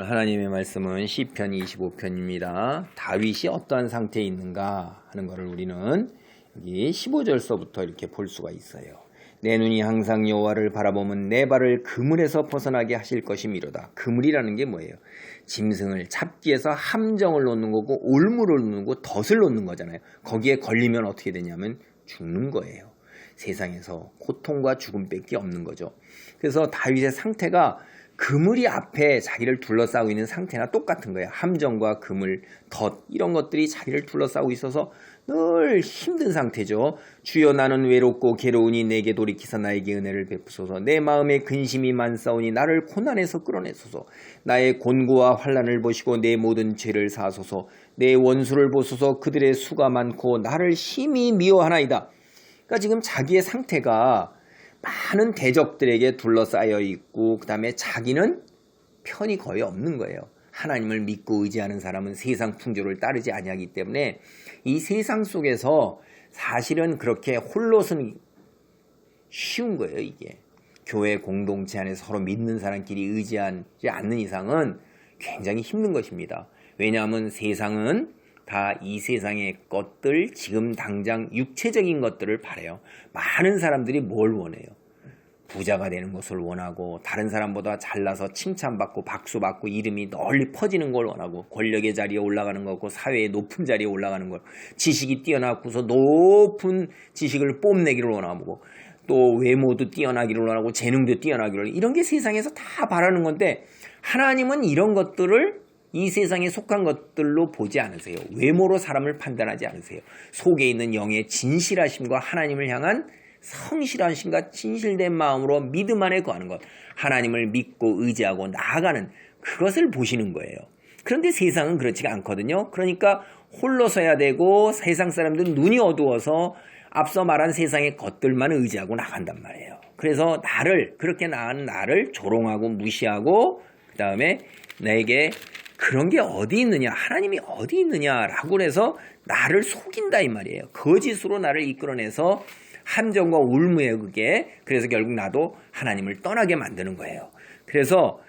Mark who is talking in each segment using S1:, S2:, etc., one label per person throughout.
S1: 하나님의 말씀은 시편 25편입니다. 다윗이 어떠한 상태에 있는가 하는 것을 우리는 여기 15절서부터 이렇게 볼 수가 있어요. 내 눈이 항상 여호와를 바라보면 내 발을 그물에서 벗어나게 하실 것이미로다. 그물이라는 게 뭐예요? 짐승을 잡기에서 함정을 놓는 거고 올무를 놓는 거 덫을 놓는 거잖아요. 거기에 걸리면 어떻게 되냐면 죽는 거예요. 세상에서 고통과 죽음밖에 없는 거죠. 그래서 다윗의 상태가 그물이 앞에 자기를 둘러싸고 있는 상태나 똑같은 거예요. 함정과 그물, 덫 이런 것들이 자기를 둘러싸고 있어서 늘 힘든 상태죠. 주여 나는 외롭고 괴로우니 내게 돌이키사 나에게 은혜를 베푸소서. 내 마음에 근심이 많사오니 나를 고난에서 끌어내소서. 나의 곤고와 환난을 보시고 내 모든 죄를 사하소서. 내 원수를 보소서. 그들의 수가 많고 나를 심히 미워하나이다. 그러니까 지금 자기의 상태가 많은 대적들에게 둘러싸여 있고 그 다음에 자기는 편이 거의 없는 거예요. 하나님을 믿고 의지하는 사람은 세상 풍조를 따르지 아니하기 때문에 이 세상 속에서 사실은 그렇게 홀로서는 쉬운 거예요. 이게 교회 공동체 안에 서로 믿는 사람끼리 의지하지 않는 이상은 굉장히 힘든 것입니다. 왜냐하면 세상은 다 이 세상의 것들, 지금 당장 육체적인 것들을 바라요. 많은 사람들이 뭘 원해요? 부자가 되는 것을 원하고 다른 사람보다 잘나서 칭찬받고 박수받고 이름이 널리 퍼지는 걸 원하고 권력의 자리에 올라가는 거고 사회의 높은 자리에 올라가는 걸 지식이 뛰어나고서 높은 지식을 뽐내기를 원하고 또 외모도 뛰어나기를 원하고 재능도 뛰어나기를 원하고 이런 게 세상에서 다 바라는 건데 하나님은 이런 것들을 이 세상에 속한 것들로 보지 않으세요. 외모로 사람을 판단하지 않으세요. 속에 있는 영의 진실하심과 하나님을 향한 성실하심과 진실된 마음으로 믿음 안에 거하는 것, 하나님을 믿고 의지하고 나아가는 그것을 보시는 거예요. 그런데 세상은 그렇지가 않거든요. 그러니까 홀로 서야 되고 세상 사람들은 눈이 어두워서 앞서 말한 세상의 것들만 의지하고 나간단 말이에요. 그래서 그렇게 나은 나를 조롱하고 무시하고 그 다음에 내게 그런 게 어디 있느냐, 하나님이 어디 있느냐라고 해서 나를 속인다 이 말이에요. 거짓으로 나를 이끌어내서 함정과 올무에 그래서 결국 나도 하나님을 떠나게 만드는 거예요. 그래서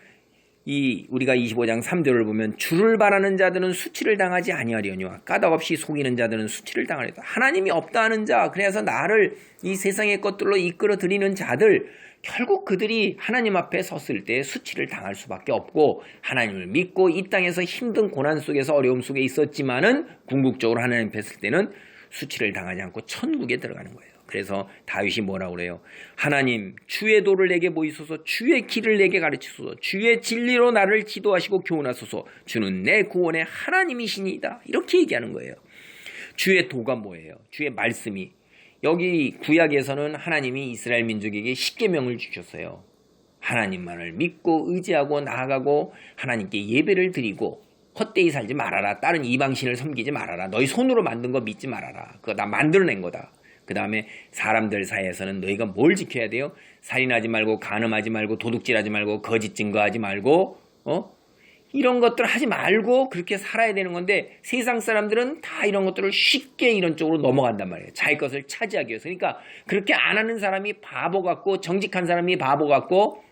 S1: 우리가 25장 3절을 보면 주를 바라는 자들은 수치를 당하지 아니하려니와 까닭없이 속이는 자들은 수치를 당하리로다. 하나님이 없다 하는 자, 그래서 나를 이 세상의 것들로 이끌어 들이는 자들, 결국 그들이 하나님 앞에 섰을 때 수치를 당할 수밖에 없고 하나님을 믿고 이 땅에서 힘든 고난 속에서 어려움 속에 있었지만은 궁극적으로 하나님 앞에 섰을 때는 수치를 당하지 않고 천국에 들어가는 거예요. 그래서 다윗이 뭐라고 그래요? 하나님 주의 도를 내게 보이소서. 주의 길을 내게 가르치소서. 주의 진리로 나를 지도하시고 교훈하소서. 주는 내 구원의 하나님이시니이다. 이렇게 얘기하는 거예요. 주의 도가 뭐예요? 주의 말씀이. 여기 구약에서는 하나님이 이스라엘 민족에게 십계명을 주셨어요. 하나님만을 믿고 의지하고 나아가고 하나님께 예배를 드리고 헛되이 살지 말아라. 다른 이방신을 섬기지 말아라. 너희 손으로 만든 거 믿지 말아라. 그거 나 만들어낸 거다. 그 다음에 사람들 사이에서는 너희가 뭘 지켜야 돼요? 살인하지 말고 간음하지 말고 도둑질하지 말고 거짓 증거하지 말고 이런 것들 하지 말고 그렇게 살아야 되는 건데 세상 사람들은 다 이런 것들을 쉽게 이런 쪽으로 넘어간단 말이에요. 자기 것을 차지하기 위해서. 그러니까 그렇게 안 하는 사람이 바보 같고 정직한 사람이 바보 같고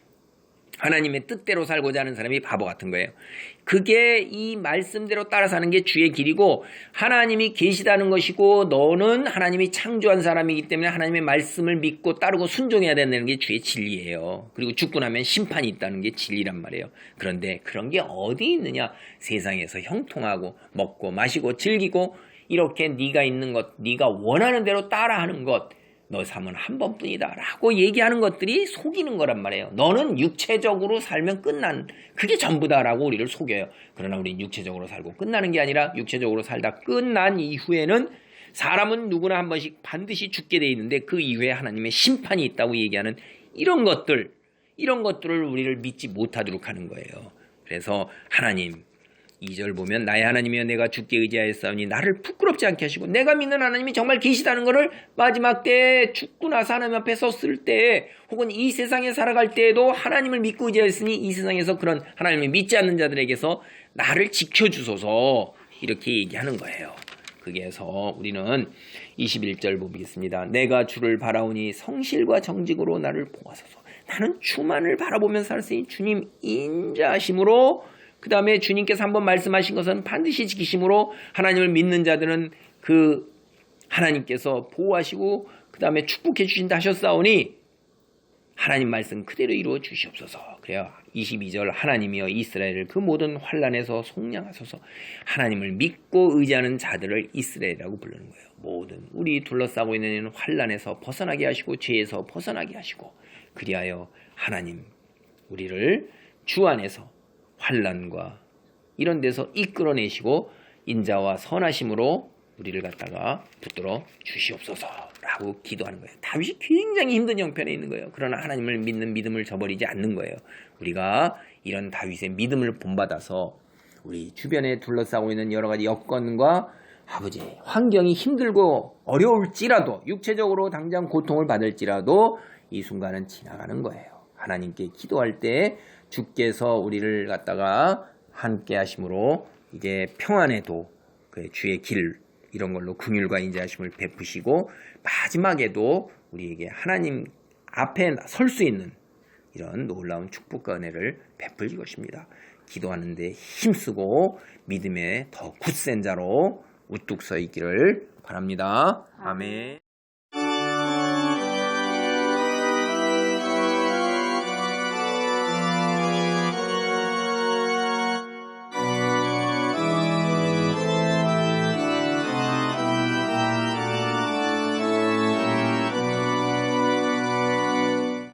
S1: 하나님의 뜻대로 살고자 하는 사람이 바보 같은 거예요. 그게 이 말씀대로 따라 사는 게 주의 길이고 하나님이 계시다는 것이고 너는 하나님이 창조한 사람이기 때문에 하나님의 말씀을 믿고 따르고 순종해야 된다는 게 주의 진리예요. 그리고 죽고 나면 심판이 있다는 게 진리란 말이에요. 그런데 그런 게 어디 있느냐? 세상에서 형통하고 먹고 마시고 즐기고 이렇게 네가 있는 것, 네가 원하는 대로 따라하는 것 너 삶은 한 번뿐이다 라고 얘기하는 것들이 속이는 거란 말이에요. 너는 육체적으로 살면 그게 전부다 라고 우리를 속여요. 그러나 우리는 육체적으로 살고 끝나는 게 아니라 육체적으로 살다 끝난 이후에는 사람은 누구나 한 번씩 반드시 죽게 돼 있는데 그 이후에 하나님의 심판이 있다고 얘기하는 이런 것들을 우리를 믿지 못하도록 하는 거예요. 그래서 하나님 2절 보면 나의 하나님이여 내가 주께 의지하였사오니 나를 부끄럽지 않게 하시고 내가 믿는 하나님이 정말 계시다는 것을 마지막 때에 죽고 나서 하나님 앞에 섰을 때 혹은 이 세상에 살아갈 때에도 하나님을 믿고 의지하였으니 이 세상에서 그런 하나님을 믿지 않는 자들에게서 나를 지켜주소서 이렇게 얘기하는 거예요. 그래서 우리는 21절 보겠습니다. 내가 주를 바라오니 성실과 정직으로 나를 보아소서. 나는 주만을 바라보면서 살았으니 주님 인자하심으로 그 다음에 주님께서 한번 말씀하신 것은 반드시 지키심으로 하나님을 믿는 자들은 그 하나님께서 보호하시고 그 다음에 축복해 주신다 하셨사오니 하나님 말씀 그대로 이루어 주시옵소서. 그래요. 22절 하나님이여 이스라엘을 그 모든 환난에서 속량하소서. 하나님을 믿고 의지하는 자들을 이스라엘이라고 부르는 거예요. 모든 우리 둘러싸고 있는 환난에서 벗어나게 하시고 죄에서 벗어나게 하시고 그리하여 하나님 우리를 주 안에서 환난과 이런 데서 이끌어내시고 인자와 선하심으로 우리를 갖다가 붙들어 주시옵소서 라고 기도하는 거예요. 다윗이 굉장히 힘든 형편에 있는 거예요. 그러나 하나님을 믿는 믿음을 저버리지 않는 거예요. 우리가 이런 다윗의 믿음을 본받아서 우리 주변에 둘러싸고 있는 여러 가지 여건과 아버지 환경이 힘들고 어려울지라도 육체적으로 당장 고통을 받을지라도 이 순간은 지나가는 거예요. 하나님께 기도할 때 주께서 우리를 갖다가 함께 하심으로 이제 평안에도 그 주의 길 이런 걸로 긍휼과 인자하심을 베푸시고 마지막에도 우리에게 하나님 앞에 설 수 있는 이런 놀라운 축복과 은혜를 베풀 것입니다. 기도하는데 힘쓰고 믿음에 더 굳센 자로 우뚝 서 있기를 바랍니다. 아멘.